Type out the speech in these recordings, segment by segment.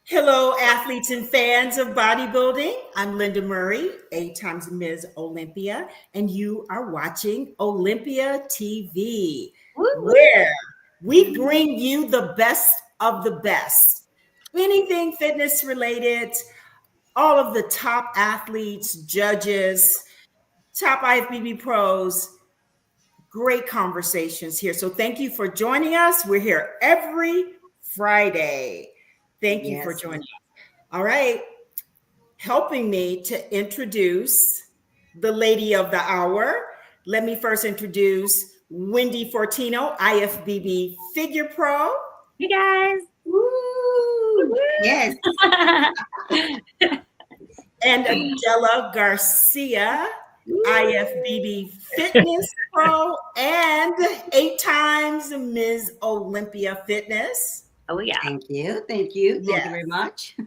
Hello, athletes and fans of bodybuilding. I'm Lenda Murray, 8 times Ms. Olympia, and you are watching Olympia TV, where we bring you the best of the best. Anything fitness related, all of the top athletes, judges, top IFBB pros, great conversations here. So thank you for joining us. We're here every Friday. Thank you for joining us. All right. Helping me to introduce the lady of the hour. Let me first introduce Wendy Fortino, IFBB Figure Pro. Hey guys. Woo! Yes. And Adela Garcia, IFBB Fitness Pro and 8 times Ms. Olympia Fitness. Oh yeah. Thank you. Thank you. Thank you very much.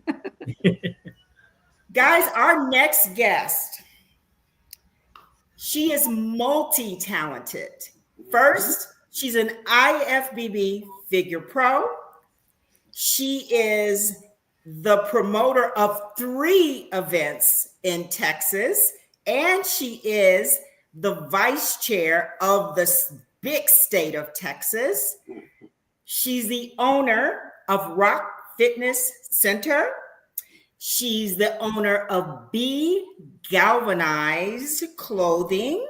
Guys, our next guest, she is multi-talented. First, she's an IFBB Figure Pro. She is the promoter of 3 events in Texas, and she is the vice chair of the big state of Texas. She's the owner of Rock Fitness Center. She's the owner of Galvanized clothing.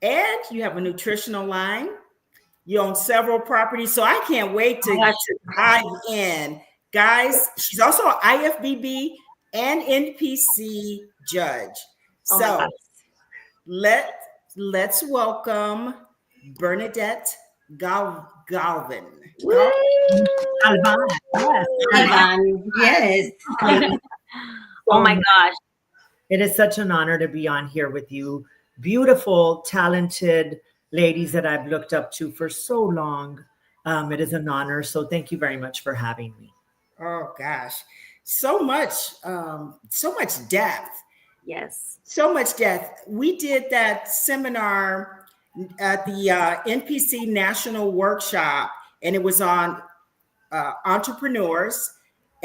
And you have a nutritional line. You own several properties. So I can't wait to dive in. Guys, she's also an IFBB and NPC judge. So let's welcome Bernadette Galvan. Galvan, yes. Oh my gosh. It is such an honor to be on here with you. Beautiful, talented ladies that I've looked up to for so long. It is an honor. So thank you very much for having me. Oh gosh. So much depth. Yes. So much depth. We did that seminar at the NPC National Workshop, and it was on entrepreneurs.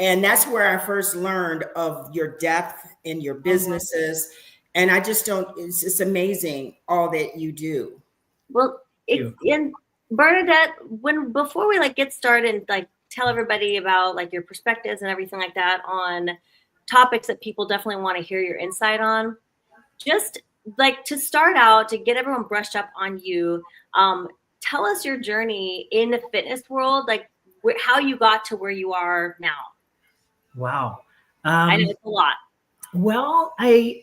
And that's where I first learned of your depth in your businesses. And I just it's just amazing all that you do. Well, in Bernadette, before we get started and tell everybody about your perspectives and everything like that on topics that people definitely want to hear your insight on, just to start out, to get everyone brushed up on you, tell us your journey in the fitness world, how you got to where you are now. Wow. I know it's a lot. Well, I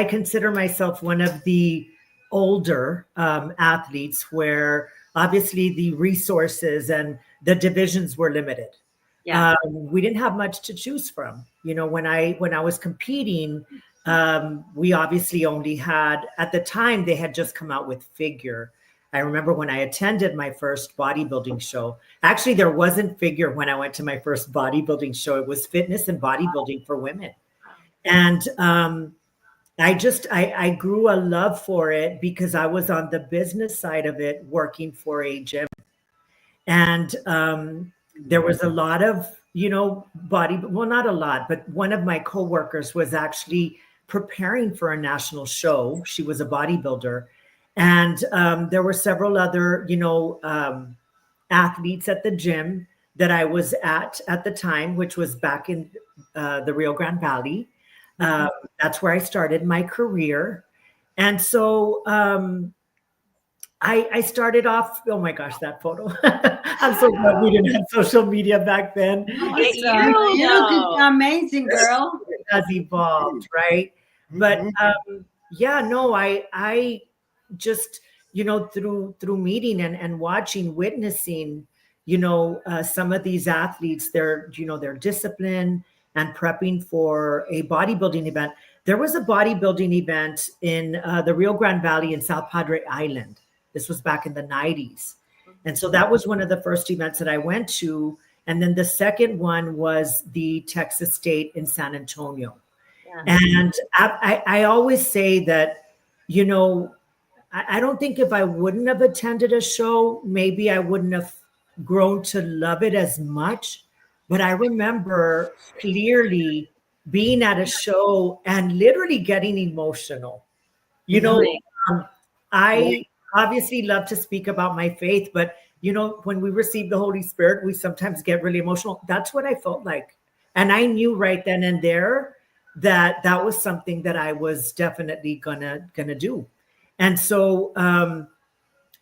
consider myself one of the older athletes where obviously the resources and the divisions were limited. Yeah. We didn't have much to choose from. When I was competing, we obviously only had, at the time, they had just come out with figure. I remember when I attended my first bodybuilding show. Actually, there wasn't figure when I went to my first bodybuilding show. It was fitness and bodybuilding for women. And I grew a love for it because I was on the business side of it, working for a gym. And there was a lot of, not a lot, but one of my coworkers was actually preparing for a national show. She was a bodybuilder. And there were several other, athletes at the gym that I was at the time, which was back in the Rio Grande Valley. That's where I started my career. And so I started off, oh my gosh, that photo. I'm so glad we didn't have social media back then. You look amazing, girl. It has evolved, right? But I just, through meeting and watching, witnessing, some of these athletes, their discipline and prepping for a bodybuilding event. There was a bodybuilding event in the Rio Grande Valley in South Padre Island. This was back in the 90s. And so that was one of the first events that I went to. And then the second one was the Texas State in San Antonio. Yeah. And I always say that, I don't think if I wouldn't have attended a show, maybe I wouldn't have grown to love it as much. But I remember clearly being at a show and literally getting emotional. You know, I obviously love to speak about my faith, but you know, when we receive the Holy Spirit, we sometimes get really emotional. That's what I felt like. And I knew right then and there that that was something that I was definitely gonna do. And so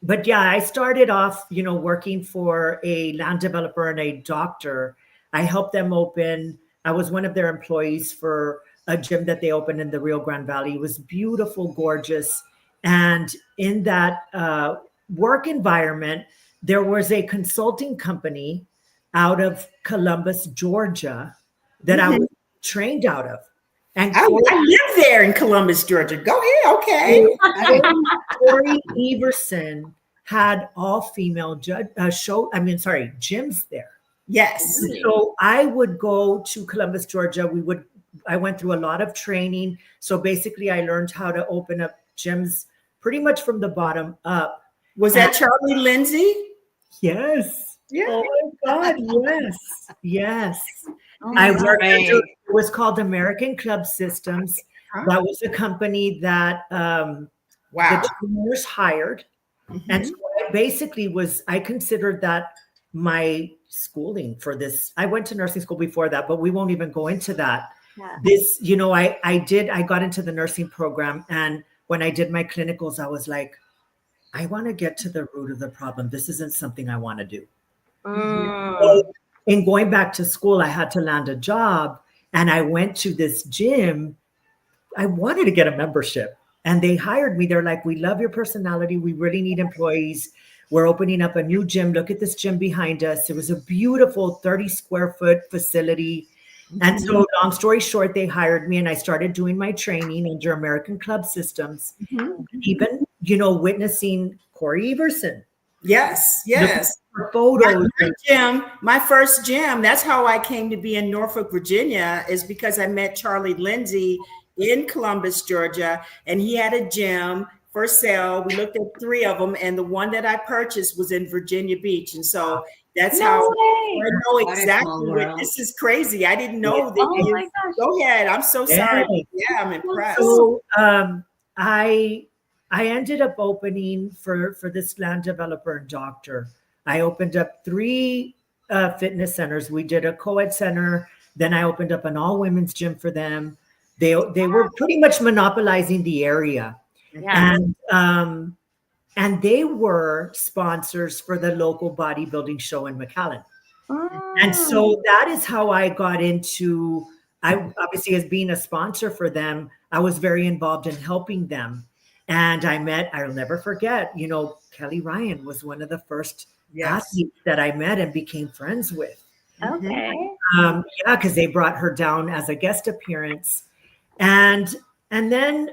but yeah, I started off, you know, working for a land developer and a doctor. I helped them open. I was one of their employees for a gym that they opened in the Rio Grande Valley. It was beautiful, gorgeous. And in that work environment, there was a consulting company out of Columbus, Georgia, that I was trained out of. And I live there in Columbus, Georgia. Go ahead. Okay. Corey Everson had all female gyms there. Yes. So I would go to Columbus, Georgia. I went through a lot of training. So basically I learned how to open up gyms pretty much from the bottom up. Was that Charlie Lindsay? Yes. Yeah. Oh my God. Yes. Yes. I worked under, it was called American Club Systems. That was a company that the trainers hired. And so I basically I considered that my schooling for this. I went to nursing school before that, but we won't even go into that. Yeah. This, you know, I got into the nursing program. And when I did my clinicals, I was like, I want to get to the root of the problem. This isn't something I want to do. So, in going back to school, I had to land a job, and I went to this gym. I wanted to get a membership, and they hired me. They're like, we love your personality. We really need employees. We're opening up a new gym. Look at this gym behind us. It was a beautiful 30 square foot facility. And so long story short, they hired me, and I started doing my training under American Club Systems, even, you know, witnessing Corey Everson. Yes, yes. Photos. My first gym, that's how I came to be in Norfolk, Virginia, is because I met Charlie Lindsay in Columbus, Georgia, and he had a gym for sale. We looked at 3 of them, and the one that I purchased was in Virginia Beach. And so that's how I know exactly. This is crazy. I didn't know that. Oh my gosh. Go ahead. I'm so sorry. Yeah, I'm impressed. So I ended up opening for this land developer and doctor. I opened up 3 fitness centers. We did a co-ed center. Then I opened up an all-women's gym for them. They were pretty much monopolizing the area. Yeah. And they were sponsors for the local bodybuilding show in McAllen. Oh. And so that is how I got into, I obviously as being a sponsor for them, I was very involved in helping them. And I'll never forget, you know, Kelly Ryan was one of the first athletes that I met and became friends with. Okay. Yeah, because they brought her down as a guest appearance. And then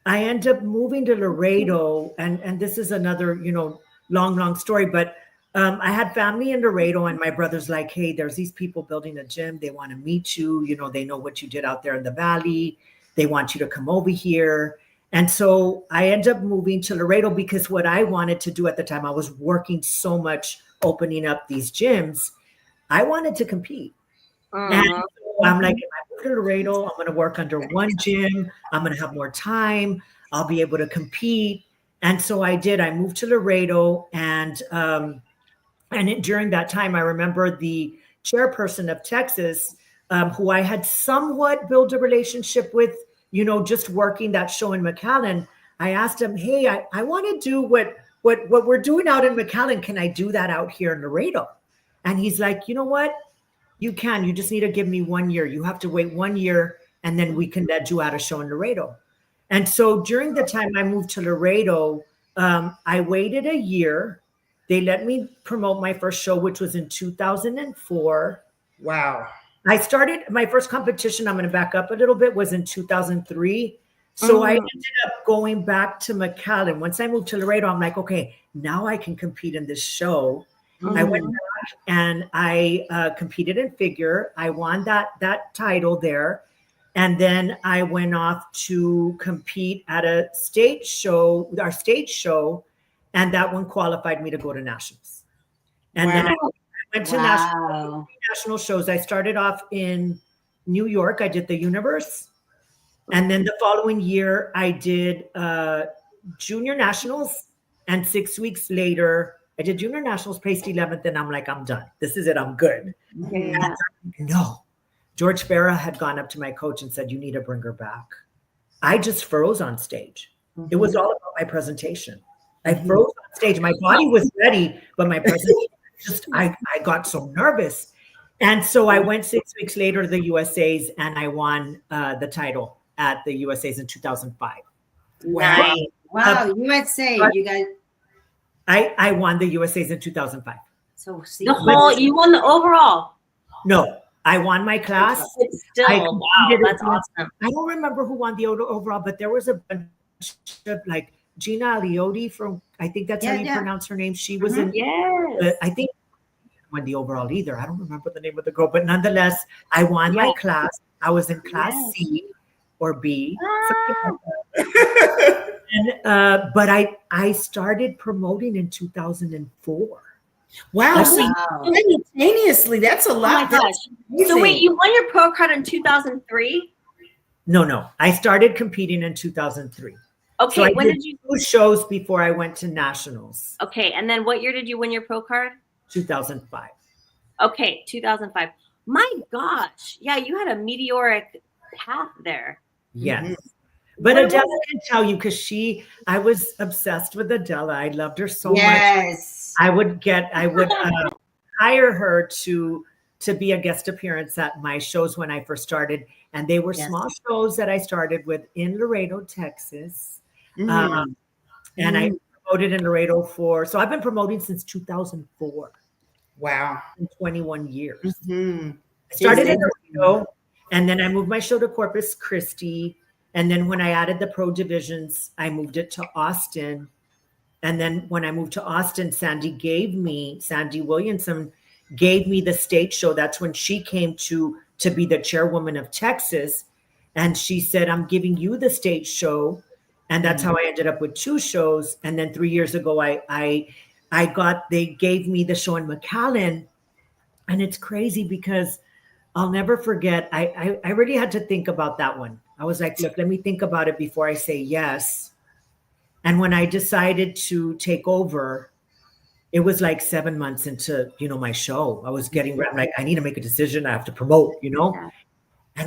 I ended up moving to Laredo, and this is another, you know, long story, but I had family in Laredo, and my brother's like, hey, there's these people building a gym. They want to meet you. You know, they know what you did out there in the valley. They want you to come over here. And so I ended up moving to Laredo because what I wanted to do at the time, I was working so much opening up these gyms. I wanted to compete. And so I'm like, if I move to Laredo, I'm going to work under one gym. I'm going to have more time. I'll be able to compete. And so I did. I moved to Laredo. And during that time, I remember the chairperson of Texas, who I had somewhat built a relationship with, you know, just working that show in McAllen. I asked him, hey, I want to do what we're doing out in McAllen. Can I do that out here in Laredo? And he's like, you know what? You can. You just need to give me 1 year. You have to wait 1 year, and then we can let you out a show in Laredo. And so during the time I moved to Laredo, I waited a year. They let me promote my first show, which was in 2004. Wow. I started my first competition, I'm going to back up a little bit, was in 2003. So I ended up going back to McAllen. Once I moved to Laredo, I'm like, okay, now I can compete in this show. I went back and I competed in figure. I won that title there. And then I went off to compete at a stage show, our stage show. And that one qualified me to go to nationals. And then I went went to national shows. I started off in New York. I did the Universe. And then the following year, I did Junior Nationals. And 6 weeks later, I did Junior Nationals, placed 11th. And I'm like, I'm done. This is it. I'm good. Yeah. No. George Farah had gone up to my coach and said, you need to bring her back. I just froze on stage. It was all about my presentation. I froze on stage. My body was ready, but my presentation, I got so nervous. And so I went 6 weeks later to the USA's and I won the title at the USA's in 2005. Wow. Wow. USA, you guys. I won the USA's in 2005. So you won the overall. No, I won my class. Still, wow, that's awesome. I don't remember who won the overall, but there was a bunch of like Gina Aliotti from, I think that's how you pronounce her name. She was in, I think won the overall either. I don't remember the name of the girl, but nonetheless, I won my class. I was in class C or B. And, but I started promoting in 2004. Wow. Simultaneously, that's a lot. Oh my gosh. So wait, you won your pro card in 2003? No. I started competing in 2003. Okay, so when did you do shows before I went to nationals? Okay, and then what year did you win your pro card? 2005. Okay, 2005. My gosh. Yeah, you had a meteoric path there. Yes. But Adela can tell you because I was obsessed with Adela. I loved her so much. I would hire her to be a guest appearance at my shows when I first started. And they were small shows that I started with in Laredo, Texas. And I promoted in Laredo so I've been promoting since 2004. Wow. In 21 years. I started in Laredo and then I moved my show to Corpus Christi. And then when I added the pro divisions, I moved it to Austin. And then when I moved to Austin, Sandy Williamson gave me the state show. That's when she came to be the chairwoman of Texas. And she said, I'm giving you the state show. And that's how I ended up with 2 shows. And then 3 years ago, they gave me the show in McAllen. And it's crazy because I'll never forget. I really had to think about that one. I was like, look, let me think about it before I say yes. And when I decided to take over, it was like 7 months into, my show. I was getting ready. I'm like, I need to make a decision. I have to promote, And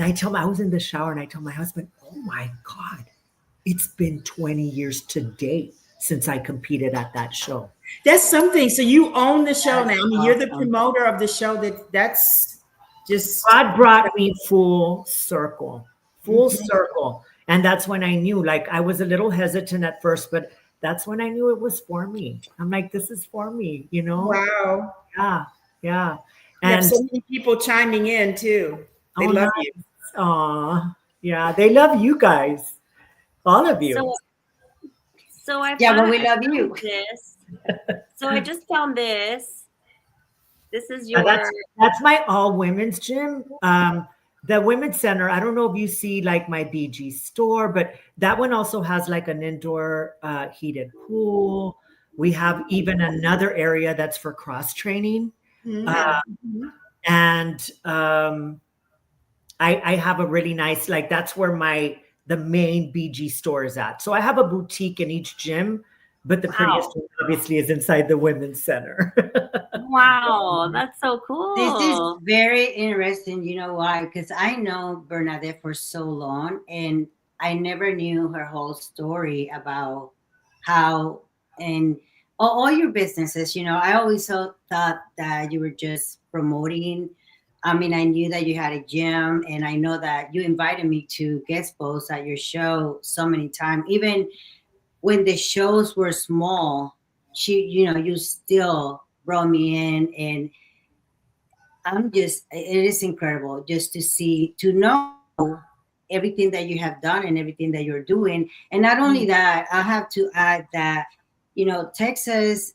I was in the shower and I told my husband, oh my God, it's been 20 years to date since I competed at that show. That's something. So you own the show now. I mean, you're the promoter of the show. That's just. God brought me full circle. And that's when I knew, like, I was a little hesitant at first, but that's when I knew it was for me. I'm like, this is for me, Wow. Yeah. And so many people chiming in too. They love you. Aw, yeah. They love you guys. All of you. So I we love you. This. So I just found this. This is your. That's my all women's gym. The women's center. I don't know if you see like my BG store, but that one also has like an indoor heated pool. We have even another area that's for cross training. And I have a really nice, like that's where the main BG store is at. So I have a boutique in each gym, but the prettiest one obviously is inside the women's center. Wow, that's so cool. This is very interesting. You know why? Because I know Bernadette for so long, and I never knew her whole story about how and all your businesses. I always thought that you were just promoting. I mean, I knew that you had a gym, and I know that you invited me to guest post at your show so many times. Even when the shows were small, you still brought me in, and it is incredible just to know everything that you have done and everything that you're doing. And not only that, I have to add that, Texas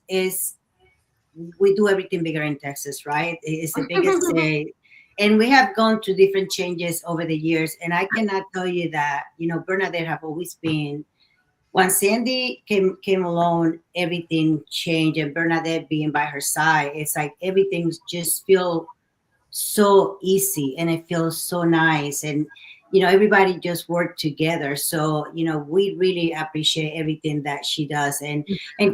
we do everything bigger in Texas, right? It's the biggest state. And we have gone through different changes over the years. And I cannot tell you that, Bernadette have always been Once Sandy came along, everything changed, and Bernadette being by her side, it's like everything just feel so easy, and it feels so nice, and everybody just worked together. So we really appreciate everything that she does, and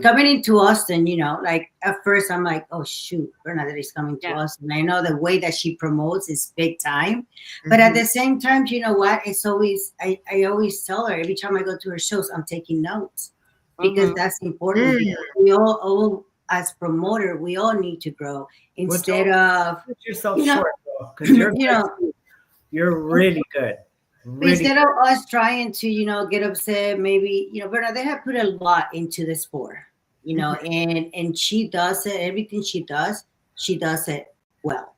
coming into Austin, like at first I'm like, oh shoot, Bernadette is coming to Austin. I know the way that she promotes is big time, but at the same time, you know what, it's always I always tell her every time I go to her shows, I'm taking notes, because that's important. We all as promoter, we all need to grow instead of put yourself short, because you're really good. Instead of us trying to, get upset, maybe, Bernadette had put a lot into the sport, and she does it, everything she does it well,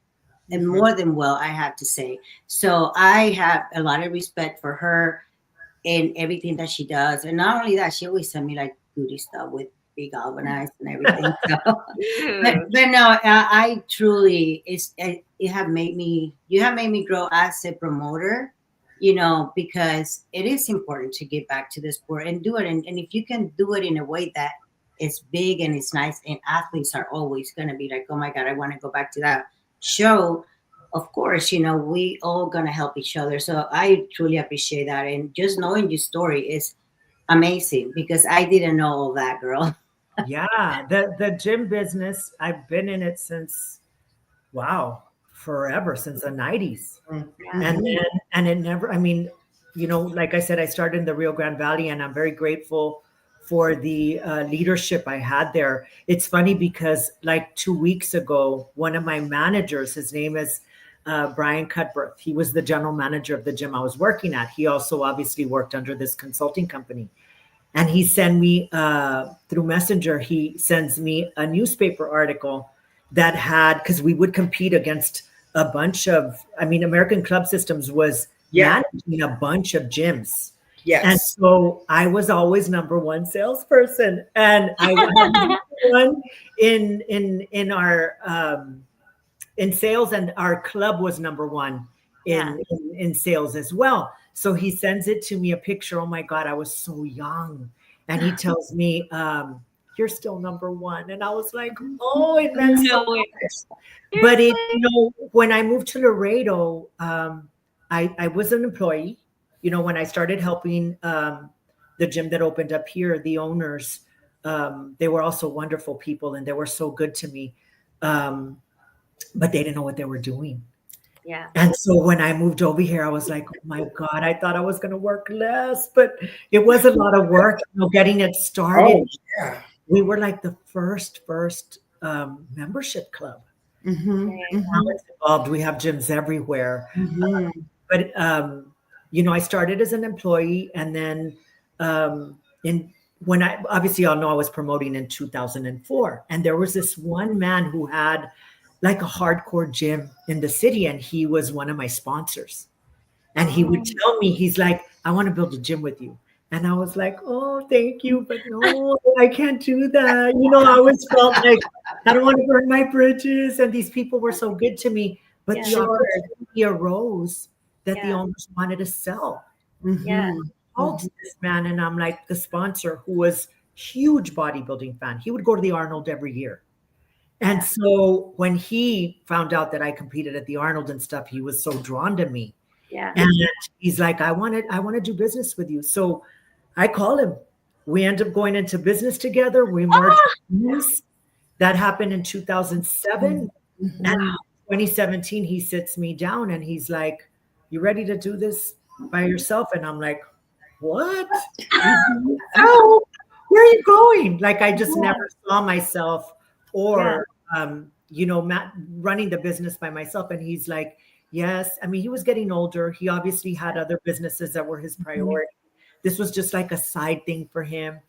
and more than well, I have to say. So I have a lot of respect for her and everything that she does. And not only that, she always send me like goody stuff with Be Galvanized and everything. So, but no, I truly, you have made me grow as a promoter, because it is important to get back to the sport and do it. And if you can do it in a way that it's big and it's nice, and athletes are always going to be like, oh my God, I want to go back to that show. Of course, we all going to help each other. So I truly appreciate that. And just knowing your story is amazing, because I didn't know all that, girl. Yeah, the gym business, I've been in it since, forever, since the 90s. And it never, like I said, I started in the Rio Grande Valley, and I'm very grateful for the leadership I had there. It's funny because like 2 weeks ago, one of my managers, his name is Brian Cutbirth. He was the general manager of the gym I was working at. He also obviously worked under this consulting company. And he sent me through Messenger, he sends me a newspaper article that had, because we would compete against a bunch of, American Club Systems was managing a bunch of gyms. Yes. And so I was always number one salesperson. And I was number one in our in sales, and our club was number one in sales as well. So he sends it to me, a picture. Oh my God, I was so young. And he tells me, you're still number one. And I was like, oh, it meant so much. But when I moved to Laredo, I was an employee. When I started helping the gym that opened up here, the owners, they were also wonderful people, and they were so good to me. But they didn't know what they were doing. Yeah. And so when I moved over here, I was like, oh my God, I thought I was going to work less, but it was a lot of work, getting it started. Oh, yeah. We were like the first membership club. Now it's evolved. We have gyms everywhere. But I started as an employee, and then when I, obviously y'all know I was promoting in 2004, and there was this one man who had like a hardcore gym in the city, and he was one of my sponsors. And he would tell me, he's like, I want to build a gym with you. And I was like, oh, thank you, but no, I can't do that. I always felt like I don't want to burn my bridges, and these people were so good to me. But the opportunity arose that the owners wanted to sell. Called this man, and I'm like, the sponsor, who was huge bodybuilding fan, he would go to the Arnold every year. And so when he found out that I competed at the Arnold and stuff, he was so drawn to me. Yeah. And he's like, I want to do business with you. So I called him. We ended up going into business together. We merged. That happened in 2007. And in 2017, he sits me down and he's like, you ready to do this by yourself? And I'm like, what? Oh, where are you going? Like, I just never saw myself or, running the business by myself. And he's like, yes. He was getting older. He obviously had other businesses that were his priority. This was just like a side thing for him.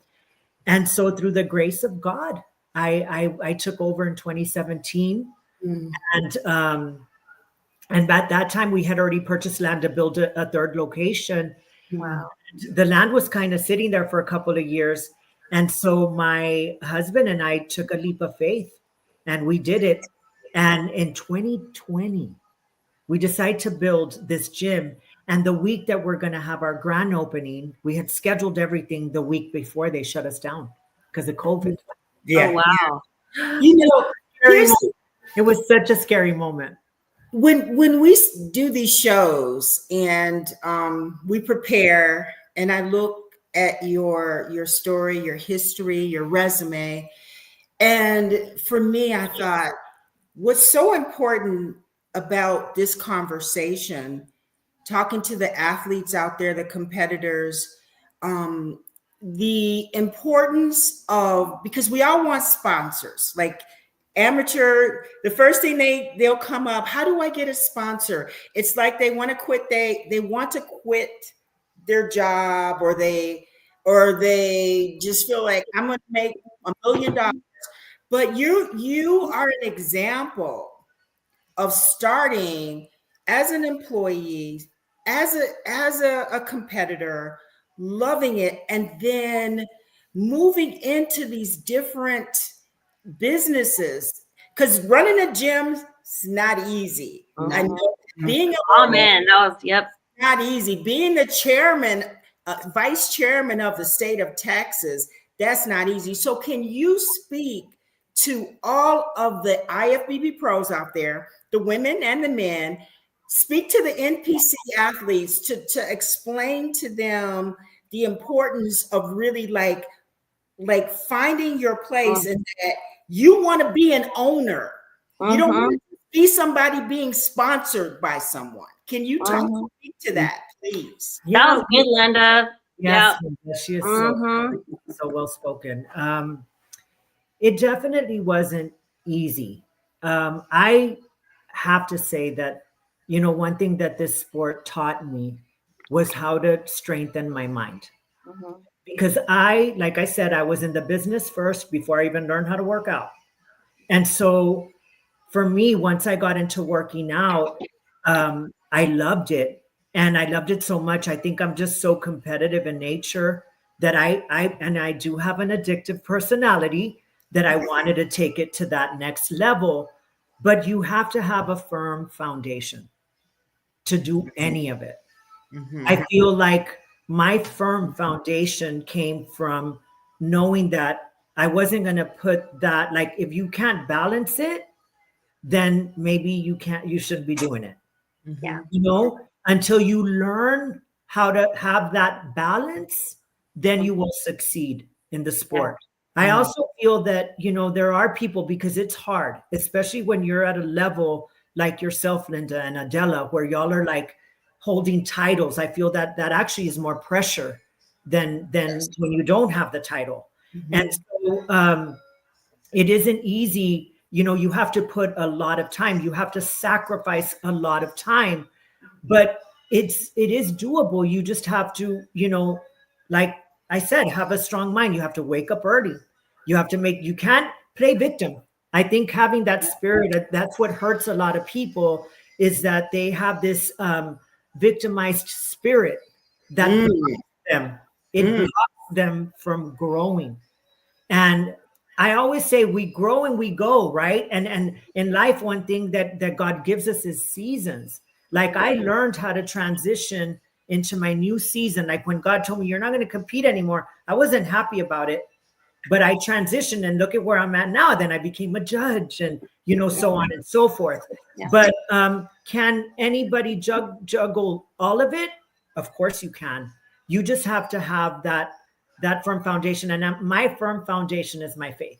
And so through the grace of God, I took over in 2017. And at that time we had already purchased land to build a third location. Wow. The land was kind of sitting there for a couple of years. And so my husband and I took a leap of faith, and we did it. And in 2020, we decided to build this gym. And the week that we're going to have our grand opening, we had scheduled everything the week before they shut us down because of COVID. Yeah. Oh, wow. You know, It was such a scary moment. When we do these shows and we prepare, and I look at your story, your history, your resume, and for me, I thought what's so important about this conversation, talking to the athletes out there, the competitors, the importance of, because we all want sponsors, like amateur, the first thing they'll come up, how do I get a sponsor? It's like they want to quit, they want to quit their job, or they just feel like I'm going to make $1 million. But you are an example of starting as an employee, as a competitor, loving it, and then moving into these different businesses. Because running a gym is not easy. I know being not easy. Being the chairman, vice chairman of the state of Texas, that's not easy. So can you speak to all of the IFBB pros out there, the women and the men, speak to the NPC athletes to explain to them the importance of really like finding your place, and that you want to be an owner. You don't want to be somebody being sponsored by someone. Can you speak to that, please? That was good, Lenda. Yes, she is so well spoken. It definitely wasn't easy. I have to say that, one thing that this sport taught me was how to strengthen my mind. Because like I said, I was in the business first before I even learned how to work out. And so for me, once I got into working out, I loved it. And I loved it so much. I think I'm just so competitive in nature that I do have an addictive personality, that I wanted to take it to that next level. But you have to have a firm foundation to do any of it. I feel like my firm foundation came from knowing that I wasn't going to put that, like, if you can't balance it, then maybe you shouldn't be doing it. Yeah. Until you learn how to have that balance, then you will succeed in the sport. I also feel that, there are people, because it's hard, especially when you're at a level like yourself, Lenda and Adela, where y'all are like holding titles. I feel that actually is more pressure than when you don't have the title. And so it isn't easy. You have to put a lot of time. You have to sacrifice a lot of time, but it is doable. You just have to, like I said, have a strong mind. You have to wake up early. You can't play victim. I think having that spirit, that's what hurts a lot of people, is that they have this victimized spirit that blocks them. It blocks them from growing. And I always say we grow and we go, right? And in life, one thing that God gives us is seasons. Like I learned how to transition into my new season. Like when God told me, you're not going to compete anymore, I wasn't happy about it. But I transitioned, and look at where I'm at now. Then I became a judge, and so on and so forth. Yeah. But can anybody juggle all of it? Of course you can. You just have to have that firm foundation. And my firm foundation is my faith.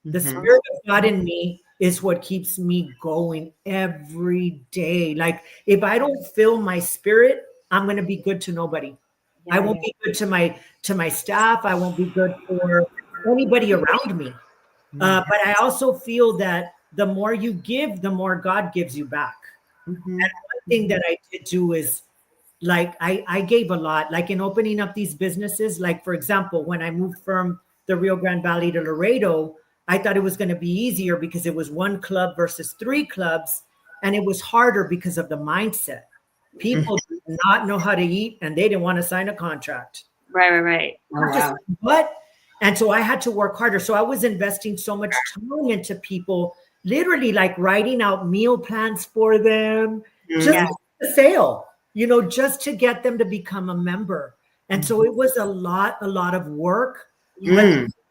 The Spirit of God in me is what keeps me going every day. Like if I don't feel my spirit, I'm going to be good to nobody. Yeah. I won't be good to my staff. I won't be good for anybody around me. But I also feel that the more you give, the more God gives you back. And one thing that I did do is, like, I gave a lot, like in opening up these businesses. Like, for example, when I moved from the Rio Grande Valley to Laredo, I thought it was going to be easier because it was one club versus 3 clubs. And it was harder because of the mindset. People did not know how to eat, and they didn't want to sign a contract. Right. Oh, wow. What? And so I had to work harder. So I was investing so much time into people, literally like writing out meal plans for them, just a sale. just to get them to become a member. And so it was a lot of work. Mm. But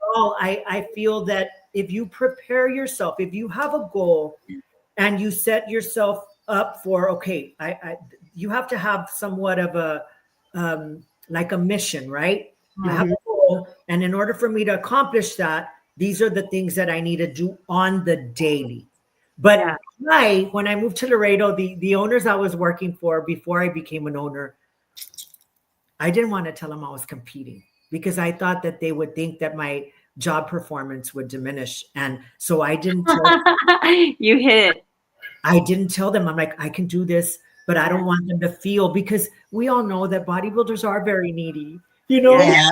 overall, I feel that if you prepare yourself, if you have a goal and you set yourself up for, okay, you have to have somewhat of a, like a mission, right? You have a goal. And in order for me to accomplish that, these are the things that I need to do on the daily. But when I moved to Laredo, the owners I was working for before I became an owner, I didn't want to tell them I was competing because I thought that they would think that my job performance would diminish. And so I didn't tell them. You hit it. I didn't tell them. I'm like, I can do this, but I don't want them to feel, because we all know that bodybuilders are very needy. Yeah.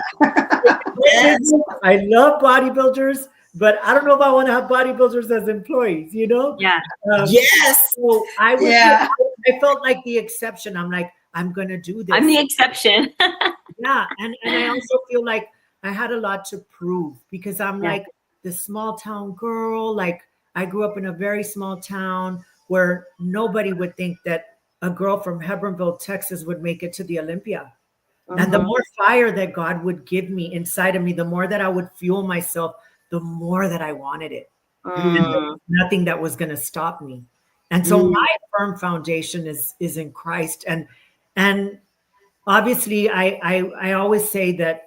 Yes. I love bodybuilders, but I don't know if I want to have bodybuilders as employees, Yeah. Yes. So I felt like the exception. I'm like, I'm going to do this. I'm the exception. Yeah. And I also feel like I had a lot to prove, because I'm like the small town girl. Like, I grew up in a very small town where nobody would think that a girl from Hebronville, Texas would make it to the Olympia. And the more fire that God would give me inside of me, the more that I would fuel myself, the more that I wanted it. And there was nothing that was going to stop me. And so my firm foundation is in Christ. And obviously I always say that,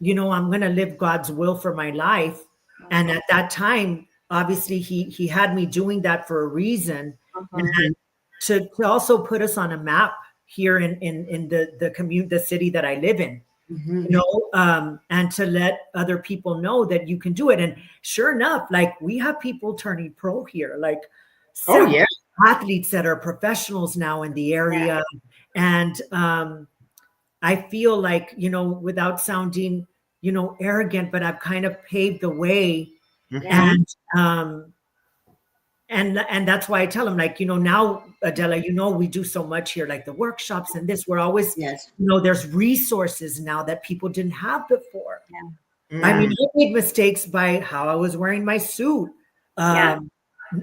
I'm going to live God's will for my life. And at that time, obviously he had me doing that for a reason. And to also put us on a map here in the city that I live in, and to let other people know that you can do it. And sure enough, like, we have people turning pro here, like athletes that are professionals now in the area. And I feel like, without sounding, arrogant, but I've kind of paved the way. And that's why I tell them, like, now, Adela, we do so much here, like the workshops and this, we're always, there's resources now that people didn't have before. I mean, I made mistakes by how I was wearing my suit. I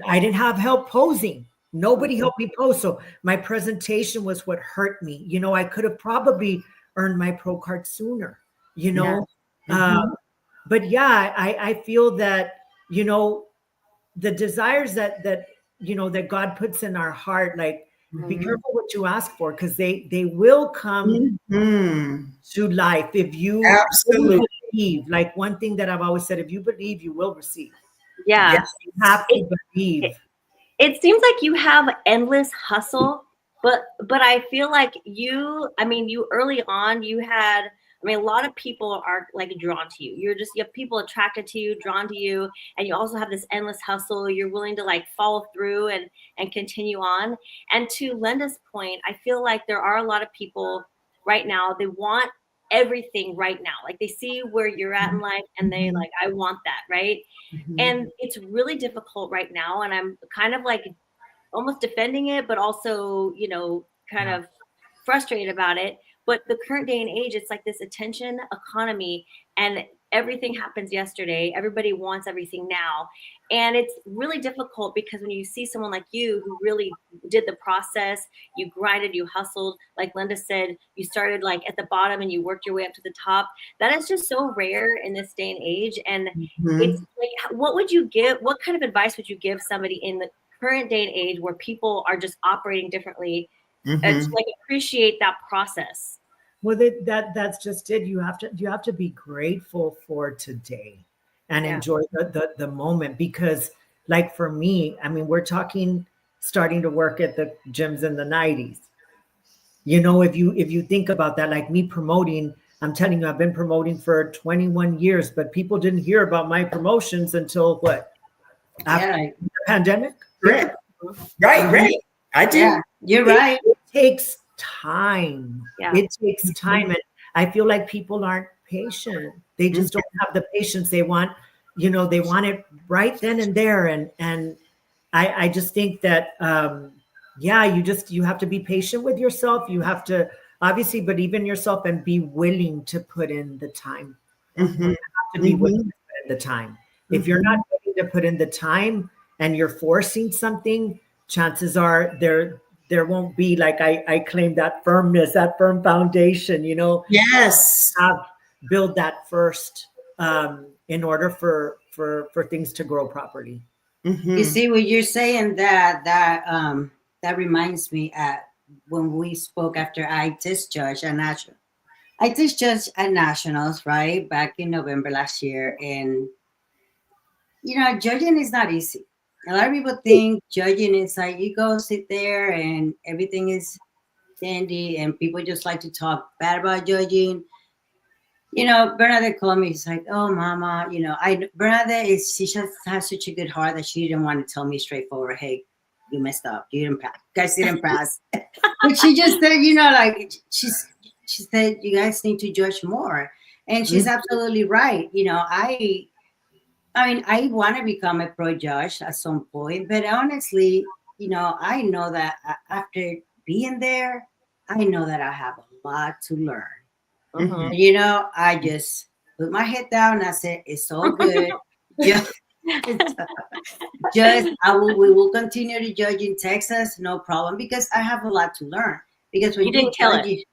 didn't have help posing. Nobody helped me pose. So my presentation was what hurt me. I could have probably earned my pro card sooner, but I feel that, the desires that God puts in our heart, like, be careful what you ask for, because they will come to life if you believe. Like, one thing that I've always said, if you believe, you will receive. Yeah. Yes, you have to believe. It seems like you have endless hustle, but I feel like you early on, a lot of people are like drawn to you. You have people attracted to you, drawn to you, and you also have this endless hustle. You're willing to like follow through and continue on. And to Lenda's point, I feel like there are a lot of people right now, they want everything right now. Like, they see where you're at in life and they like, I want that, right? And it's really difficult right now. And I'm kind of like almost defending it, but also, kind of frustrated about it. But the current day and age, it's like this attention economy, and everything happens yesterday. Everybody wants everything now. And it's really difficult, because when you see someone like you who really did the process, you grinded, you hustled, like Lenda said, you started like at the bottom and you worked your way up to the top. That is just so rare in this day and age. And it's like, what kind of advice would you give somebody in the current day and age where people are just operating differently? To like appreciate that process. Well, that's just it. You have to be grateful for today and enjoy the moment, because, like, for me, I mean, we're talking starting to work at the gyms in the 90s. If you think about that, like me promoting, I'm telling you, I've been promoting for 21 years, but people didn't hear about my promotions until what? After the pandemic? Right. I do. Yeah, you're right. It takes time. It takes time. And I feel like people aren't patient. They just don't have the patience. They want, they want it right then and there. And I just think that, you have to be patient with yourself. You have to obviously believe in yourself and be willing to put in the time. You have to be willing to put in the time. If you're not willing to put in the time and you're forcing something, chances are there there won't be, like I claim, that firmness, that firm foundation, Yes. Build that first in order for things to grow properly. Mm-hmm. You see, when you're saying that reminds me when we spoke after I test judge at national. I test judge at nationals, right, back in November last year, and judging is not easy. A lot of people think judging is like you go sit there and everything is dandy, and people just like to talk bad about judging. Bernadette called me. She's like, "Oh, Mama, Bernadette she just has such a good heart that she didn't want to tell me straightforward, hey, you messed up, you didn't pass, you guys didn't pass." But she just said, like she said, you guys need to judge more, and she's absolutely right. I want to become a pro judge at some point, but honestly, I know that after being there, I know that I have a lot to learn. Mhm. I just put my head down and I said, it's all good. just, we will continue to judge in Texas, no problem, because I have a lot to learn. Because when You didn't kill it.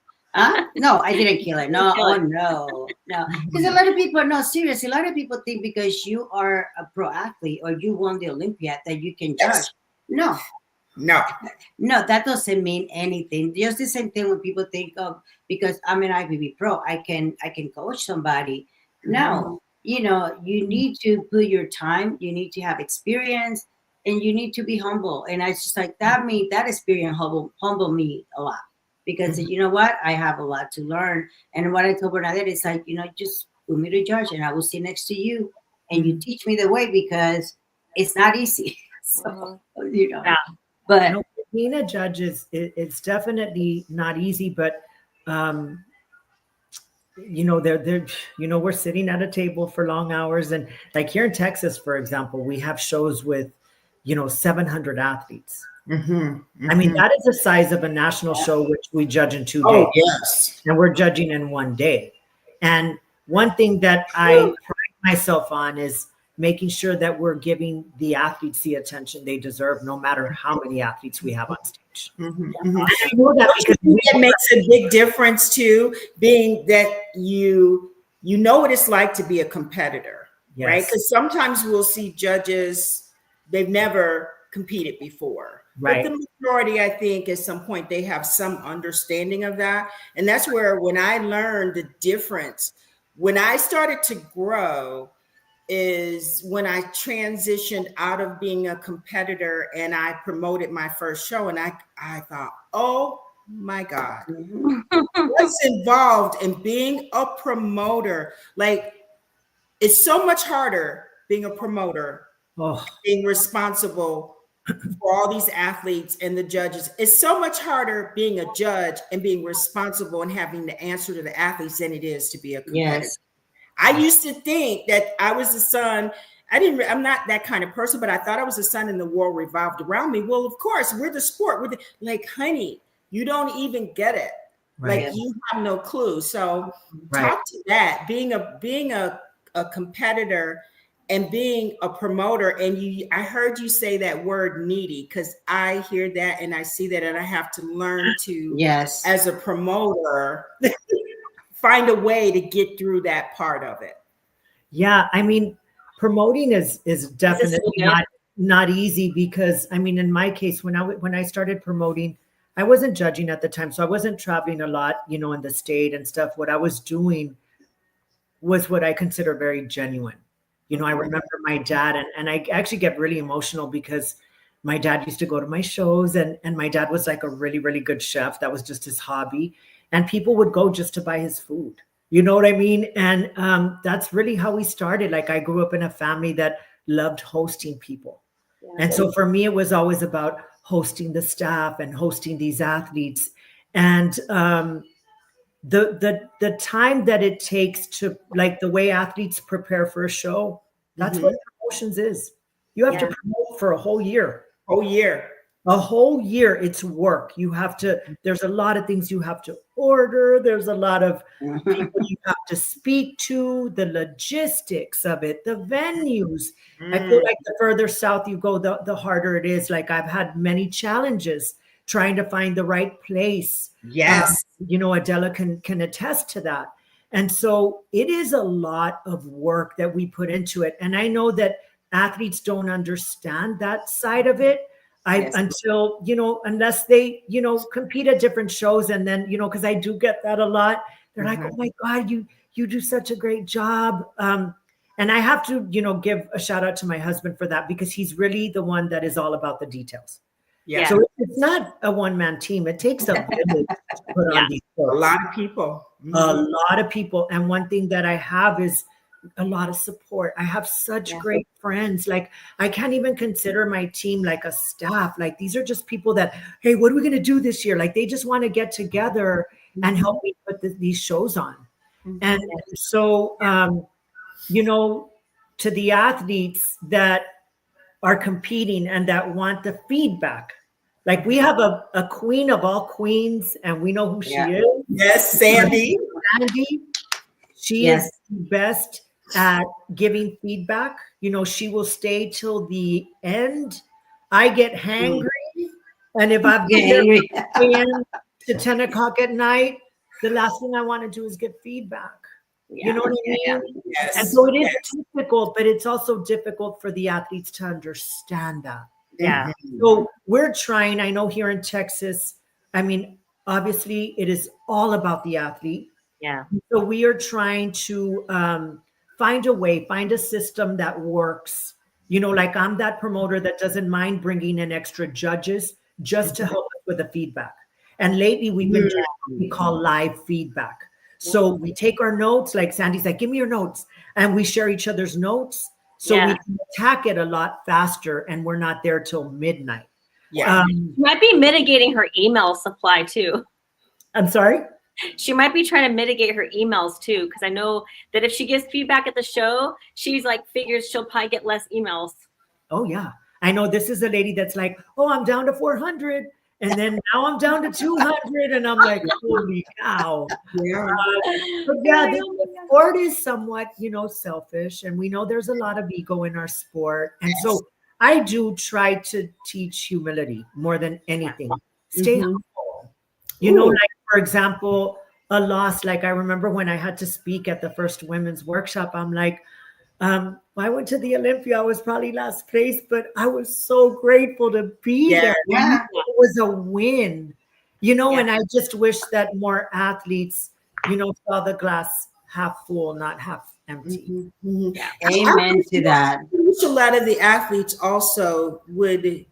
No, I didn't kill it. No, kill oh it. no. Because a lot of people, no, seriously, a lot of people think because you are a pro athlete or you won the Olympiad that you can judge. Yes. No, that doesn't mean anything. Just the same thing when people think of, because I'm an IFBB pro, I can coach somebody. No, you need to put your time, you need to have experience, and you need to be humble. And I just like that experience humble me a lot. Because you know what? I have a lot to learn. And what I told Bernadette is like, just put me to judge and I will sit next to you and you teach me the way, because it's not easy. So, Yeah. But being a judge it's definitely not easy, but we're sitting at a table for long hours, and like here in Texas, for example, we have shows with 700 athletes. I mean, that is the size of a national show, which we judge in 2 days. Oh, yes. And we're judging in 1 day. And one thing that I pride myself on is making sure that we're giving the athletes the attention they deserve, no matter how many athletes we have on stage. I know that because it makes a big difference too, being that you know what it's like to be a competitor, right? Because sometimes we'll see judges, they've never competed before. Right. But the majority, I think, at some point, they have some understanding of that. And that's where when I learned the difference, when I started to grow, is when I transitioned out of being a competitor and I promoted my first show. And I thought, oh my God, what's involved in being a promoter? Like, it's so much harder being a promoter, being responsible for all these athletes and the judges. It's so much harder being a judge and being responsible and having to answer to the athletes than it is to be a competitor. yes. I used to think that I was the sun. I'm not that kind of person, but I thought I was the sun and the world revolved around me. Well, of course, we're the sport. Like, honey, you don't even get it. Right. Like, you have no clue. So talk to that, being a competitor and being a promoter. And I heard you say that word needy, because I hear that and I see that, and I have to learn to, Yes, as a promoter, find a way to get through that part of it. Yeah, I mean, promoting is definitely not easy, because I mean, in my case, when I started promoting, I wasn't judging at the time, so I wasn't traveling a lot, in the state and stuff. What I was doing was what I consider very genuine. I remember my dad, and I actually get really emotional because my dad used to go to my shows, and my dad was like a really, really good chef. That was just his hobby. And people would go just to buy his food. You know what I mean? And that's really how we started. Like, I grew up in a family that loved hosting people. Yeah. And so for me, it was always about hosting the staff and hosting these athletes. And the time that it takes to, like, the way athletes prepare for a show, that's what promotions is. You have to promote for a whole year. A whole year, it's work. There's a lot of things you have to order. There's a lot of people you have to speak to, the logistics of it, the venues. I feel like the further south you go, the harder it is. Like, I've had many challenges trying to find the right place. Yes. Adela can attest to that. And so it is a lot of work that we put into it. And I know that athletes don't understand that side of it. Until, unless they, compete at different shows. And then, because I do get that a lot. They're like, oh my God, you do such a great job. And I have to, give a shout out to my husband for that, because he's really the one that is all about the details. Yeah. So it's not a one-man team. It takes a village to put on these sports. A lot of people. Mm-hmm. A lot of people. And one thing that I have is a lot of support. I have such great friends. Like, I can't even consider my team like a staff. Like, these are just people that, hey, what are we going to do this year? Like, they just want to get together and help me put these shows on. And so, to the athletes that are competing and that want the feedback, like, we have a queen of all queens, and we know who she is. Yes, Sandy. She is the best at giving feedback. She will stay till the end. I get hangry, and if I've been here to 10 o'clock at night, the last thing I want to do is get feedback. You know what I mean? Yes. And so it is difficult, but it's also difficult for the athletes to understand that. Yeah. So we're trying. I know here in Texas, I mean, obviously it is all about the athlete. Yeah. So we are trying to find a system that works. Like, I'm that promoter that doesn't mind bringing in extra judges just to help us with the feedback. And lately we've been doing what we call live feedback. So we take our notes, like Sandy's like, give me your notes. And we share each other's notes. So we can attack it a lot faster, and we're not there till midnight. Yeah. She might be mitigating her email supply too. I'm sorry? She might be trying to mitigate her emails too, because I know that if she gives feedback at the show, she's like, figures she'll probably get less emails. Oh, yeah. I know this is a lady that's like, oh, I'm down to 400. And then now I'm down to 200. And I'm like, holy cow. Yeah. But yeah, the sport is somewhat, selfish. And we know there's a lot of ego in our sport. And so I do try to teach humility more than anything. Stay humble. Like, for example, a loss. Like, I remember when I had to speak at the first women's workshop, I'm like, I went to the Olympia. I was probably last place, but I was so grateful to be there. Yeah. It was a win, and I just wish that more athletes, saw the glass half full, not half empty. Yeah. Amen to that. I wish a lot of the athletes also would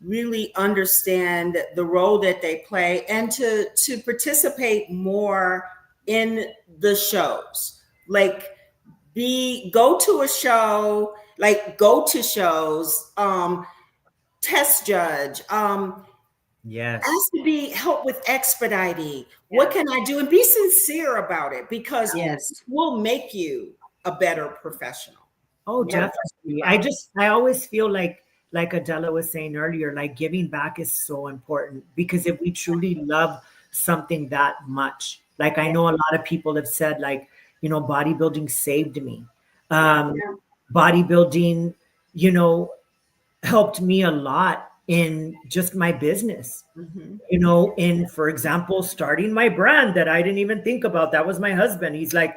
really understand the role that they play, and to participate more in the shows. Like, go to a show, like, go to shows, test judge, Yes. ask to be help with expediting. What can I do? And be sincere about it, because it will make you a better professional. Oh, definitely. I always feel like Adela was saying earlier, like, giving back is so important, because if we truly love something that much, like, I know a lot of people have said, like, bodybuilding saved me. Bodybuilding, helped me a lot in just my business, in, for example, starting my brand that I didn't even think about. That was my husband. He's like,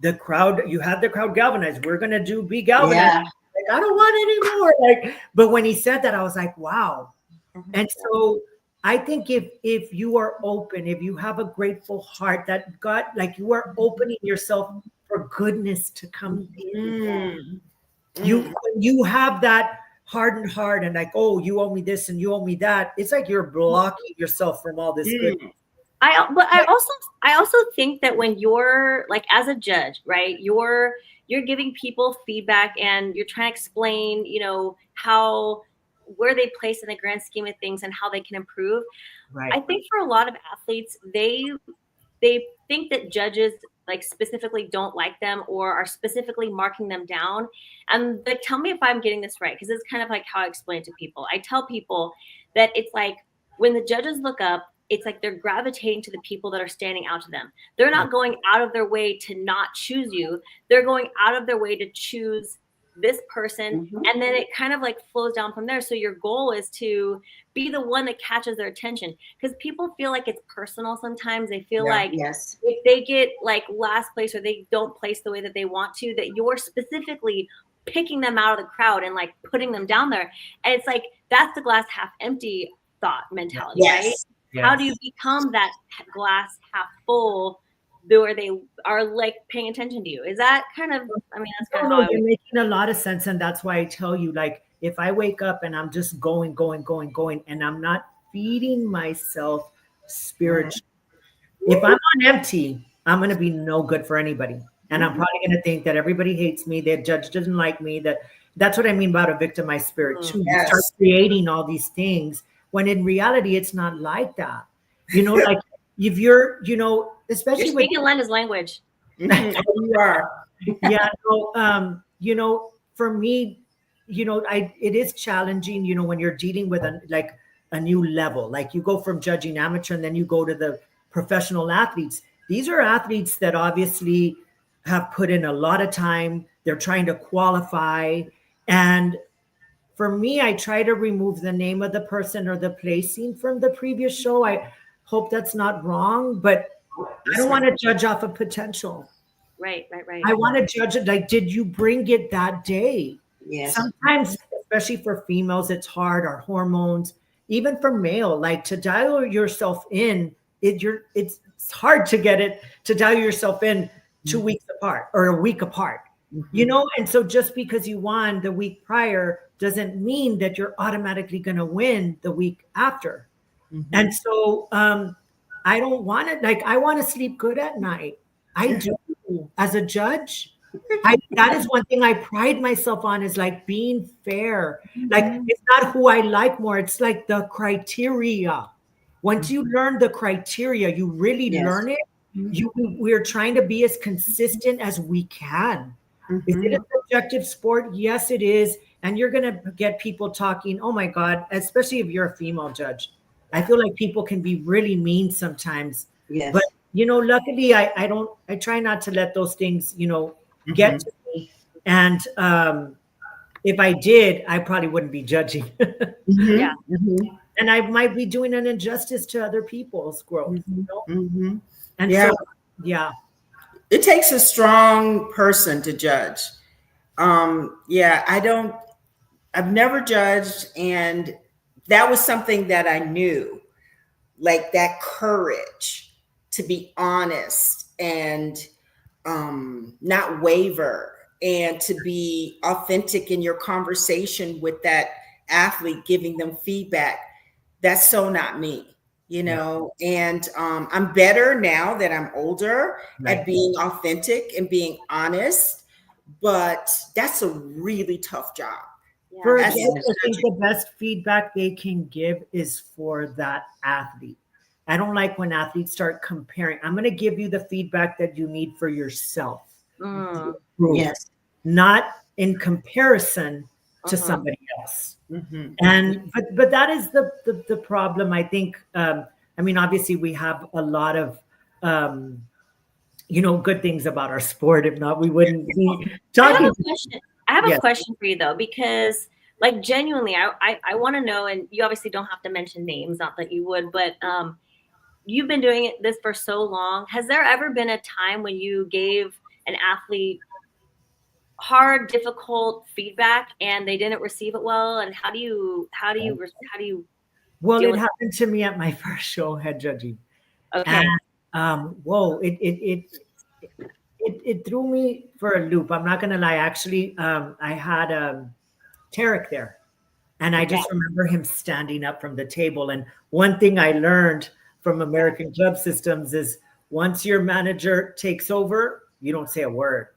you have the crowd galvanized. We're going to be galvanized. Yeah. Like, I don't want any more. Like, but when he said that, I was like, wow. And so I think if you are open, if you have a grateful heart, that God, like, you are opening yourself for goodness to come in. You have that hardened heart, and like, oh, you owe me this and you owe me that. It's like you're blocking yourself from all this goodness. I also think that when you're, like, as a judge, right, you're giving people feedback and you're trying to explain, where they place in the grand scheme of things and how they can improve. Right. I think for a lot of athletes, they think that judges, like, specifically don't like them or are specifically marking them down. And like, tell me if I'm getting this right, because it's kind of like how I explain to people. I tell people that it's like, when the judges look up, it's like they're gravitating to the people that are standing out to them. They're not going out of their way to not choose you. They're going out of their way to choose this person, and then it kind of like flows down from there. So your goal is to be the one that catches their attention, because people feel like it's personal sometimes. They feel like if they get like last place or they don't place the way that they want to, that you're specifically picking them out of the crowd and like putting them down there. And it's like, that's the glass half empty thought mentality, right? Yes. How do you become that glass half full where they are like paying attention to you? Is that kind of, I mean, that's kind of you're making a lot of sense. And that's why I tell you, like, if I wake up and I'm just going, and I'm not feeding myself spiritually, if I'm on empty, I'm going to be no good for anybody. And I'm probably going to think that everybody hates me, that judge doesn't like me, that's what I mean about a victimized spirit too. You start creating all these things when in reality, it's not like that. You know, like if you're, you know, especially you're speaking Lenda's language. You are. Yeah. No, you know, for me, you know, it is challenging, you know, when you're dealing with a new level, like you go from judging amateur and then you go to the professional athletes. These are athletes that obviously have put in a lot of time. They're trying to qualify. And for me, I try to remove the name of the person or the placing from the previous show. I hope that's not wrong, but I don't want to judge off of potential. Right. I want to judge it like, did you bring it that day? Yes. Sometimes, especially for females, it's hard, our hormones, even for male, like to dial yourself in, it's hard to dial yourself in 2 weeks apart or a week apart, you know? And so just because you won the week prior doesn't mean that you're automatically going to win the week after. And so I don't want to, like, I want to sleep good at night. I do. As a judge, that is one thing I pride myself on, is like being fair. Like, it's not who I like more. It's like the criteria. Once you learn the criteria, you really learn it. We're trying to be as consistent as we can. Is it a subjective sport? Yes, it is. And you're going to get people talking, oh my God, especially if you're a female judge. I feel like people can be really mean sometimes. Yes. But, you know, luckily I try not to let those things, you know, get to me. And if I did, I probably wouldn't be judging. Yeah. And I might be doing an injustice to other people's growth. You know? And so, it takes a strong person to judge. I've never judged, and that was something that I knew, like that courage to be honest and not waver, and to be authentic in your conversation with that athlete, giving them feedback. That's so not me, you know. And I'm better now that I'm older at being authentic and being honest, but that's a really tough job. For I think the best feedback they can give is for that athlete. I don't like when athletes start comparing. I'm going to give you the feedback that you need for yourself. Yes. Not in comparison to somebody else. And but that is the problem, I think. I mean, obviously we have a lot of you know, good things about our sport. If not, we wouldn't be talking. I have a question for you though, because like genuinely, I want to know, and you obviously don't have to mention names, not that you would, but you've been doing this for so long. Has there ever been a time when you gave an athlete hard, difficult feedback and they didn't receive it well? And how do you well, it happened to me at my first show, head judging. Okay. And, whoa, it threw me for a loop. I'm not gonna lie. Actually, I had Tarek there, and I just remember him standing up from the table. And one thing I learned from American club systems is once your manager takes over, you don't say a word.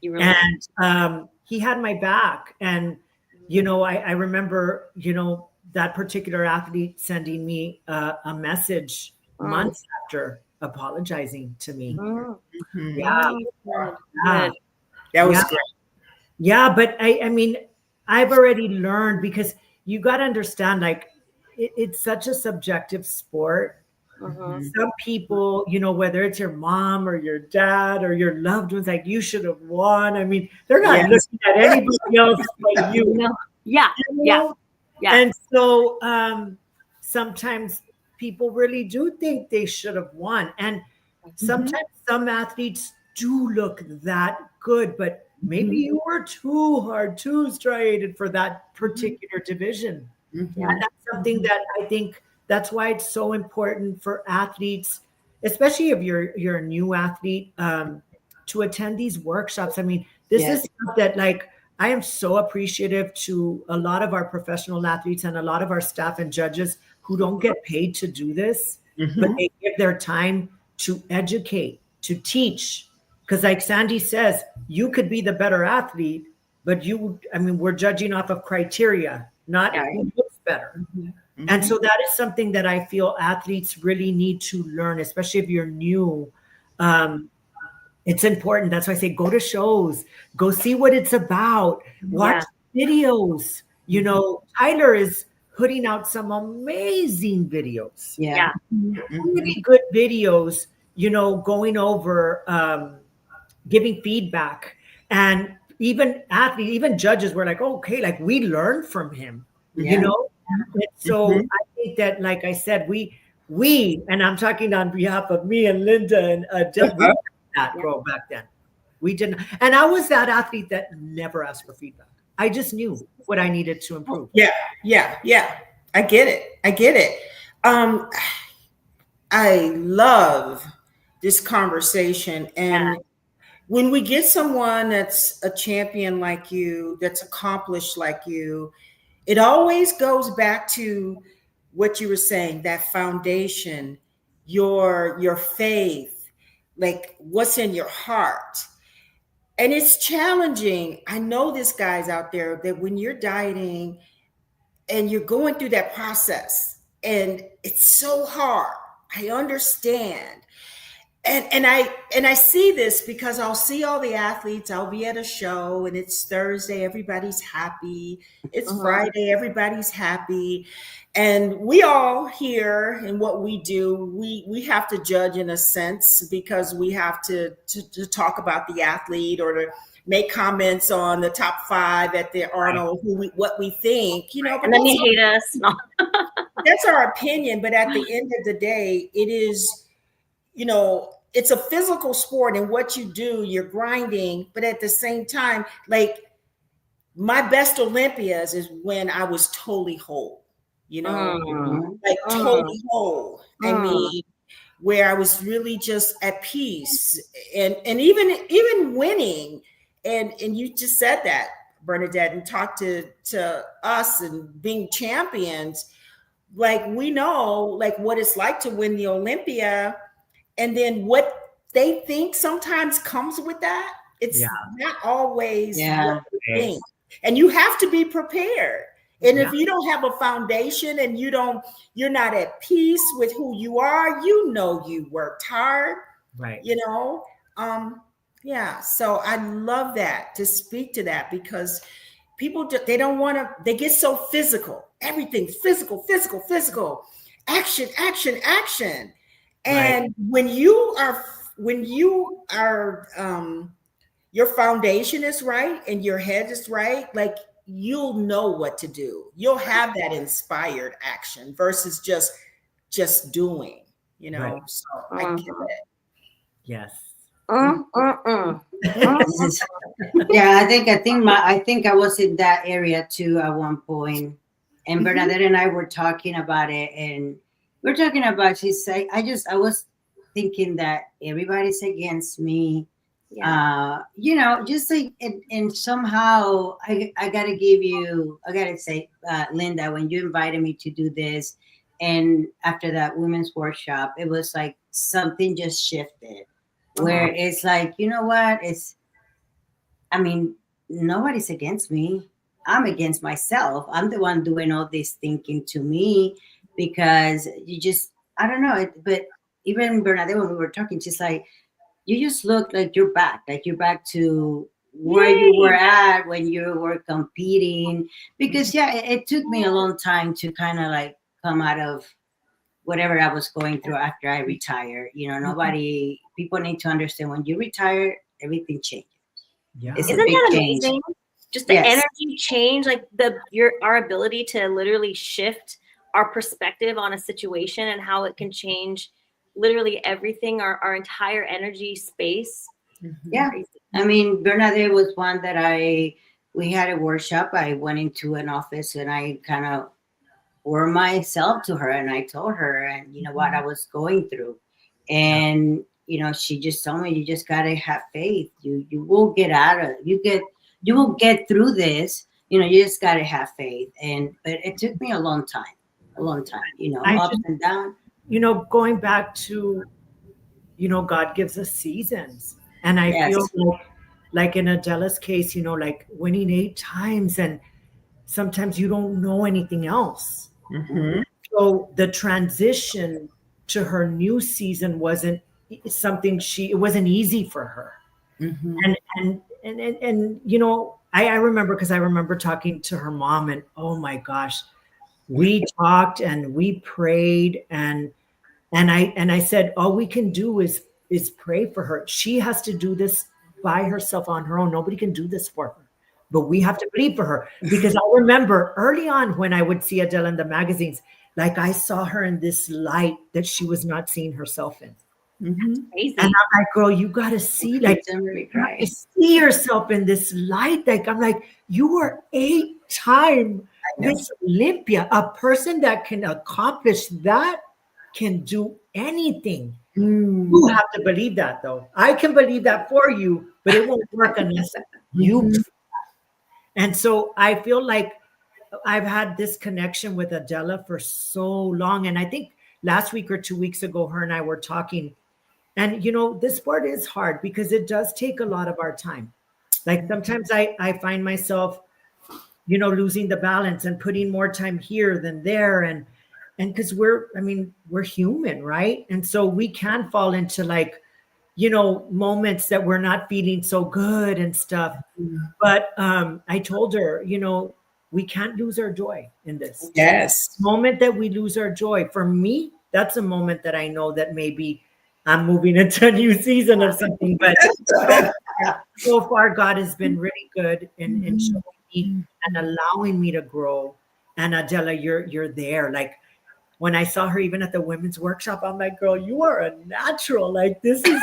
And he had my back. And, you know, I remember, you know, that particular athlete sending me a message months after apologizing to me. That was great. Yeah, but I mean, I've already learned, because you got to understand, like, it's such a subjective sport Some people, you know, whether it's your mom or your dad or your loved ones, like, you should have won. I mean, they're not looking at anybody else but you. No. Yeah. You Yeah. know? Yeah. And so sometimes people really do think they should have won. And sometimes some athletes do look that good, but maybe you were too hard, too striated for that particular division. And that's something that I think that's why it's so important for athletes, especially if you're a new athlete, to attend these workshops. I mean, this is stuff that, like, I am so appreciative to a lot of our professional athletes and a lot of our staff and judges who don't get paid to do this, but they give their time to educate, to teach. Because like Sandy says, you could be the better athlete, but we're judging off of criteria, not who looks better. And so that is something that I feel athletes really need to learn, especially if you're new. It's important. That's why I say go to shows, go see what it's about, watch videos. You know, Tyler is putting out some amazing videos. Really good videos, you know, going over, giving feedback. And even athletes, even judges were like, okay, like, we learned from him, you know? And so I think that, like I said, we, and I'm talking on behalf of me and Linda and Adele, we did that girl back then. We didn't. And I was that athlete that never asked for feedback. I just knew what I needed to improve. Yeah. I get it. I love this conversation. And when we get someone that's a champion like you, that's accomplished like you, it always goes back to what you were saying, that foundation, your faith, like what's in your heart. And it's challenging. I know there's guys out there that when you're dieting and you're going through that process and it's so hard, I understand. And I see this because I'll see all the athletes. I'll be at a show and it's Thursday, everybody's happy. It's Friday, everybody's happy. And we all here in what we do, we have to judge in a sense because we have to talk about the athlete or to make comments on the top 5 at the Arnold, what we think, you know. And then they hate us. No. That's our opinion. But at the end of the day, it is, you know, it's a physical sport, and what you do, you're grinding. But at the same time, like, my best Olympias is when I was totally whole, you know, like totally whole. I mean, where I was really just at peace and even winning. And you just said that, Bernadette, and talked to us and being champions. Like, we know like what it's like to win the Olympia. And then what they think sometimes comes with that. It's not always what they think. And you have to be prepared. And if you don't have a foundation and you're not at peace with who you are, you know, you worked hard, right? You know, so I love that, to speak to that, because people, they don't want to, they get so physical. Everything's physical, action. And when you are your foundation is right and your head is right, like, you'll know what to do. You'll have that inspired action versus just doing, you know. Right. So I get it. Yes. Yeah, I think I was in that area too at one point. And Bernadette and I were talking about it, and we're talking about, she said, I was thinking that everybody's against me. You know, just like, and somehow I gotta say, Linda, when you invited me to do this, and after that women's workshop, it was like something just shifted, where it's like, you know what, nobody's against me. I'm against myself. I'm the one doing all this thinking to me, because I don't know it. But even Bernadette, when we were talking, she's like, you just look like you're back to where you were at when you were competing. Because it took me a long time to kind of like come out of whatever I was going through after I retired. You know, people need to understand when you retire, everything changes. Yeah. It's a Isn't big that change. amazing? Just the Yes. energy change, like our ability to literally shift our perspective on a situation and how it can change literally everything, our entire energy space. Yeah. Crazy. I mean, Bernadette was one that we had a workshop. I went into an office and I kind of wore myself to her and I told her, and you know what I was going through. And, you know, she just told me, you just got to have faith. You will get out of it. You will get through this. You know, you just got to have faith. But it took me a long time, you know, ups and downs. You know, going back to, you know, God gives us seasons. And I feel like in Adela's case, you know, like winning 8 times, and sometimes you don't know anything else. Mm-hmm. So the transition to her new season wasn't something it wasn't easy for her. Mm-hmm. And you know, I remember, because I remember talking to her mom, and oh my gosh, we talked and we prayed, and I said, all we can do is pray for her. She has to do this by herself on her own. Nobody can do this for her, but we have to believe for her. Because I remember early on when I would see Adela in the magazines, like I saw her in this light that she was not seeing herself in. Mm-hmm. Crazy. And I'm like, girl, you got to see, like, you have to see yourself in this light. Like, I'm like, you are 8-time Miss Olympia. A person that can accomplish that can do anything. You have to believe that, though. I can believe that for you, but it won't work unless you believe that. And so I feel like I've had this connection with Adela for so long. And I think last week or 2 weeks ago, her and I were talking. And, you know, this sport is hard because it does take a lot of our time. Like sometimes I find myself, you know, losing the balance and putting more time here than there. And because we're human, right? And so we can fall into, like, you know, moments that we're not feeling so good and stuff. But I told her, you know, we can't lose our joy in this. Yes. The moment that we lose our joy, for me, that's a moment that I know that maybe I'm moving into a new season of something. But so far, God has been really good in showing me and allowing me to grow. And Adela, you're there. Like when I saw her even at the women's workshop, I'm like, girl, you are a natural. Like this is.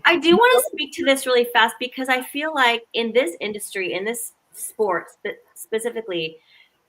I do want to speak to this really fast because I feel like in this industry, in this sport specifically,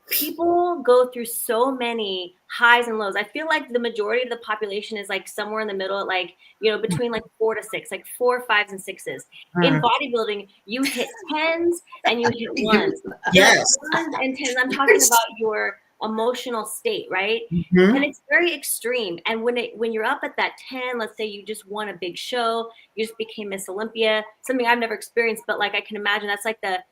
people go through so many highs and lows. I feel like the majority of the population is like somewhere in the middle, like, you know, between like 4 to 6, like 4, 5s, and 6s. In bodybuilding, you hit 10s and you hit 1s. Yes. 1s and 10s. I'm talking about your emotional state, right? Mm-hmm. And it's very extreme. And when you're up at that 10, let's say you just won a big show, you just became Miss Olympia, something I've never experienced, but like I can imagine that's like the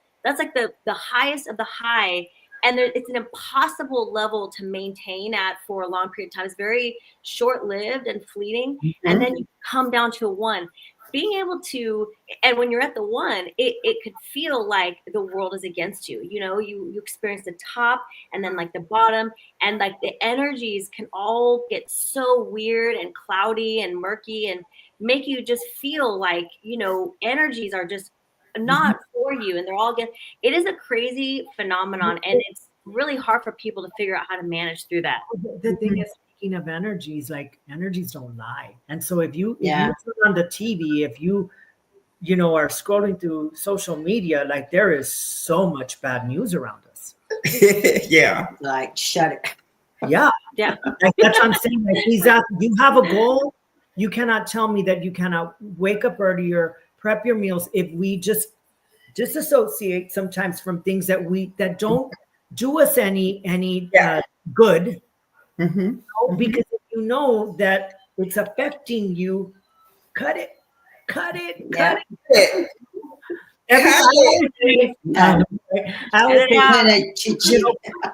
highest of the high. And it's an impossible level to maintain at for a long period of time. It's very short-lived and fleeting. Mm-hmm. And then you come down to a 1. Being able to, and when you're at the 1, it could feel like the world is against you. You know, you experience the top and then like the bottom, and like the energies can all get so weird and cloudy and murky and make you just feel like, you know, energies are just not for you, and they're all it is a crazy phenomenon, and it's really hard for people to figure out how to manage through that. The thing is, speaking of energies, like energies don't lie. And so if you turn on the TV, if you know, are scrolling through social media, like there is so much bad news around us. Yeah. Like, shut it. Yeah. Like, that's what I'm saying. Like, you have a goal. You cannot tell me that you cannot wake up earlier, prep your meals. If we just disassociate sometimes from things that don't do us any good, because if you know that it's affecting you, cut it.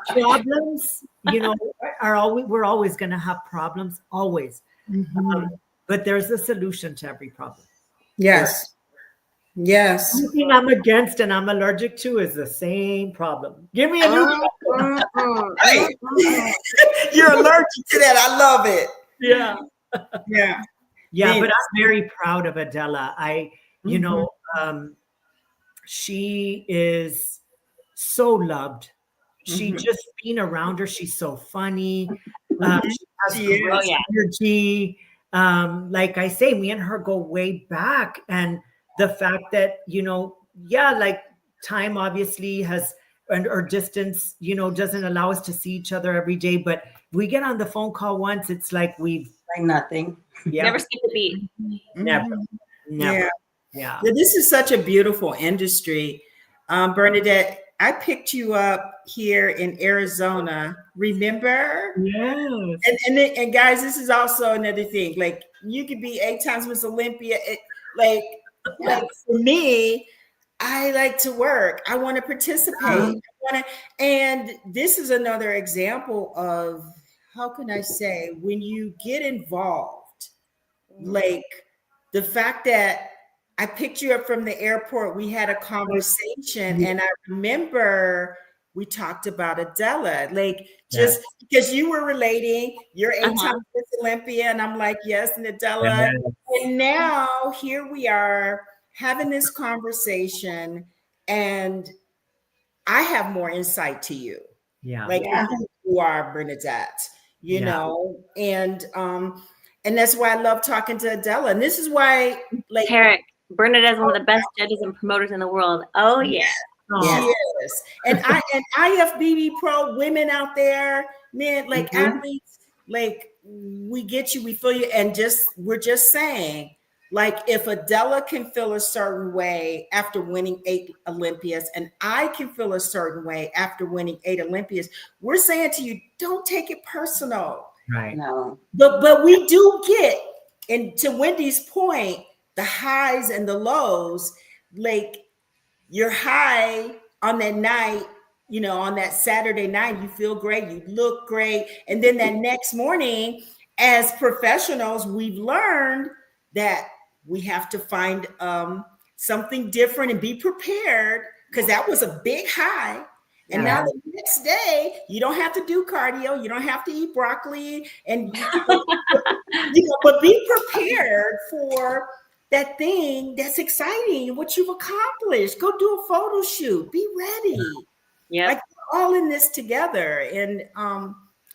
Problems, you know, we're always going to have problems, always. But there's a solution to every problem. Yes. One thing I'm against and I'm allergic to is the same problem. Give me a new problem. Right. You're allergic to that. I love it. Yeah. Yeah. Yeah, Man. but I'm very proud of Adela. You know, she is so loved. She just being around her, she's so funny. She has She great is. energy. Like I say, me and her go way back. And the fact that, you know, like time obviously has, or distance, you know, doesn't allow us to see each other every day. But we get on the phone call once, it's like we've Like nothing. Never skip a beat. Never. Yeah. This is such a beautiful industry. Bernadette, I picked you up here in Arizona. Remember? Yes. And guys, this is also another thing. Like, you could be 8 times Miss Olympia. Like for me, I like to work. I want to participate. And this is another example of, how can I say, when you get involved, like the fact that I picked you up from the airport, we had a conversation, and I remember we talked about Adela, like just because you were relating, you're 8 times Miss Olympia, and I'm like, yes, and Adela. And now here we are having this conversation, and I have more insight to you. Like who you are, Bernadette, you know, and that's why I love talking to Adela. And this is why, like, Tarek, Bernadette is one of the best judges and promoters in the world. Oh yeah. Yes. And IFBB pro women out there, man, like athletes, like we get you, we feel you, and we're just saying, like, if Adela can feel a certain way after winning 8 Olympias, and I can feel a certain way after winning 8 Olympias, we're saying to you, don't take it personal. Right. No. But we do get, and to Wendy's point, the highs and the lows. Like, you're high on that night, you know, on that Saturday night, you feel great, you look great. And then that next morning, as professionals, we've learned that we have to find something different and be prepared, because that was a big high. And now the next day, you don't have to do cardio, you don't have to eat broccoli, and you know, but be prepared for that thing that's exciting, what you've accomplished. Go do a photo shoot, be ready. Yeah. Like, we're all in this together. And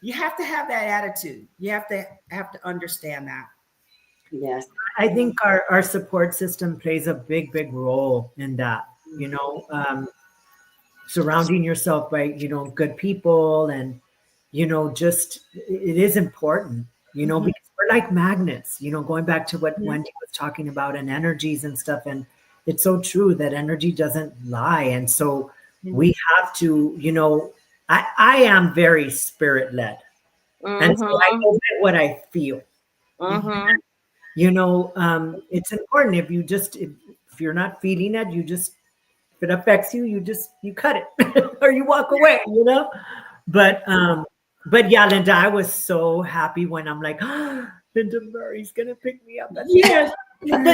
you have to have that attitude. You have to understand that. Yes. I think our support system plays a big role in that, you know, surrounding yourself by, you know, good people, and, you know, just, it is important, you know, because we're like magnets, you know, going back to what Wendy was talking about, and energies and stuff. And it's so true that energy doesn't lie. And so we have to, you know, I am very spirit led. And so I know what I feel. You know, it's important. If you're not feeling it, if it affects you, you cut it or you walk away, you know. But yeah, Lenda, I was so happy when I'm like, Lenda Murray's gonna pick me up. Yes. She has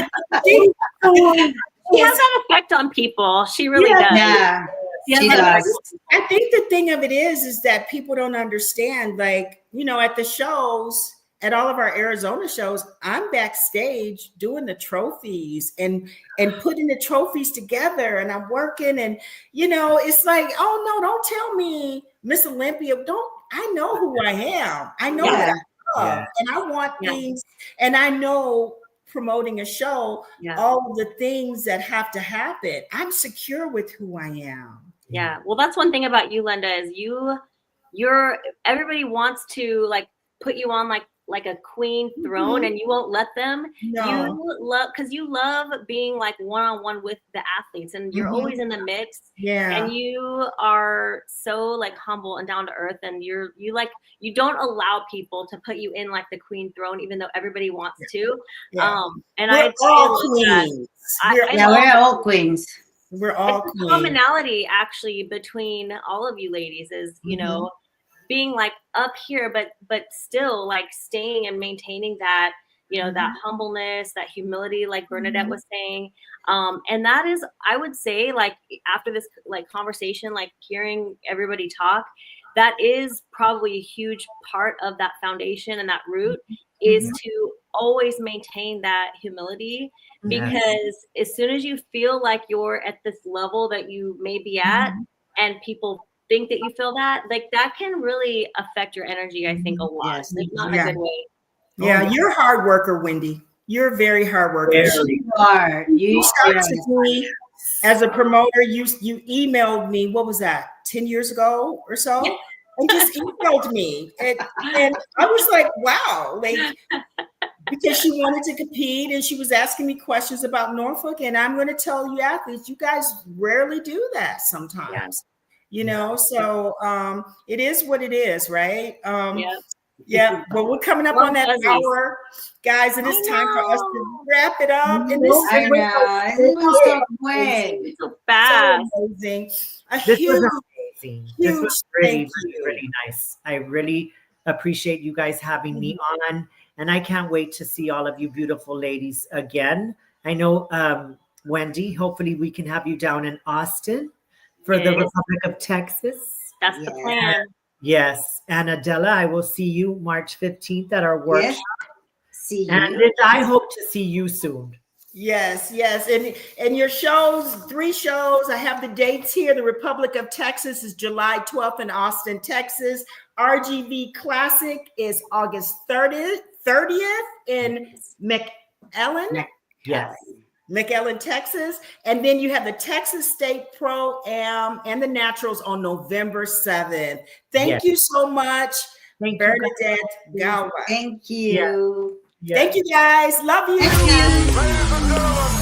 that effect on people. She really does. Yeah. She does. I think the thing of it is that people don't understand, like, you know, at the shows, at all of our Arizona shows, I'm backstage doing the trophies and putting the trophies together, and I'm working, and, you know, it's like, oh no, don't tell me Miss Olympia, I know who I am. I know what I love, and I want things, and I know promoting a show, all of the things that have to happen. I'm secure with who I am. Yeah. Well, that's one thing about you, Lenda, is you're everybody wants to like put you on like a queen throne, and you won't let them. You love, because you love being like one-on-one with the athletes, and you're always in the mix. And you are so like humble and down to earth, and you don't allow people to put you in like the queen throne, even though everybody wants to. And we're all queens. We're all queens. We're all queens. The commonality actually between all of you ladies is, you know, being like up here, but still like staying and maintaining that you know, that humbleness, that humility, like Bernadette was saying. And that is, I would say, like after this like conversation, like hearing everybody talk, that is probably a huge part of that foundation and that root is to always maintain that humility, because as soon as you feel like you're at this level that you may be at and people think that you feel that, like that can really affect your energy, I think, a lot. Yes. Like, not in a good way. Yeah, you're a hard worker, Wendy. You're a very hard worker. You are. You started me as a promoter. You emailed me. What was that? 10 years ago or so, and just emailed me, and I was like, wow, like because she wanted to compete and she was asking me questions about Norfolk, and I'm going to tell you, athletes, you guys rarely do that sometimes. You know, so it is what it is, right? Yeah, but we're coming up on that hour, guys, and it's time for us to wrap it up. And this was so quick, so fast, so amazing. This was amazing. This was really, really, really nice. I really appreciate you guys having me on, and I can't wait to see all of you beautiful ladies again. I know, Wendy, hopefully we can have you down in Austin for the Republic of Texas. That's the plan. Yes, and Adela, I will see you March 15th at our workshop. Yes. See you. And I hope to see you soon. Yes, and your shows, 3 shows. I have the dates here. The Republic of Texas is July 12th in Austin, Texas. RGV Classic is August 30th in McAllen. Yes. McAllen, Texas. And then you have the Texas State Pro-Am and the Naturals on November 7th. Thank you so much, Bernadette Galvan. Thank you. Thank you, guys. Love you. Thank you.